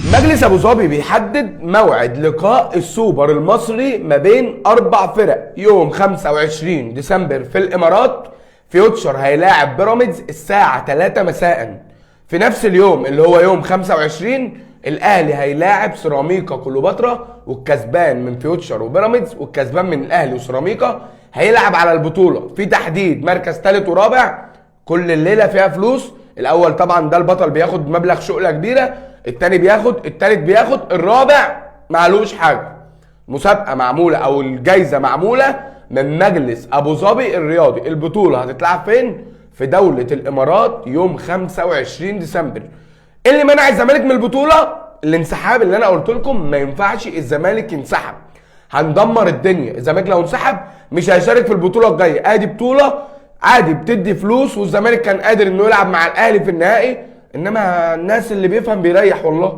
مجلس ابو ظبي بيحدد موعد لقاء السوبر المصري ما بين 4 فرق يوم 25 ديسمبر في الامارات. فيوتشر هيلاعب بيراميدز الساعة 3 مساء. في نفس اليوم اللي هو يوم 25 الاهلي هيلاعب سيراميكا كليوباترا، والكسبان من فيوتشر وبيراميدز والكسبان من الاهلي وسيراميكا هيلعب على البطولة في تحديد مركز ثالث ورابع. كل الليلة فيها فلوس. الاول طبعا ده البطل بياخد مبلغ شقلة كبيرة، التاني بياخد، التالت بياخد، الرابع معلوش حاجة. مسابقة معمولة او الجايزة معمولة من مجلس ابو ظبي الرياضي. البطولة هتتلعب فين؟ في دولة الامارات يوم 25 ديسمبر. اللي منع الزمالك من البطولة الانسحاب اللي انا قلت لكم. ما ينفعش الزمالك ينسحب، هندمر الدنيا. الزمالك لو انسحب مش هيشارك في البطولة الجاية. ادي بطولة عادي بتدي فلوس، والزمالك كان قادر انه يلعب مع الاهلي في النهائي. انما الناس اللي بيفهم بيريح والله.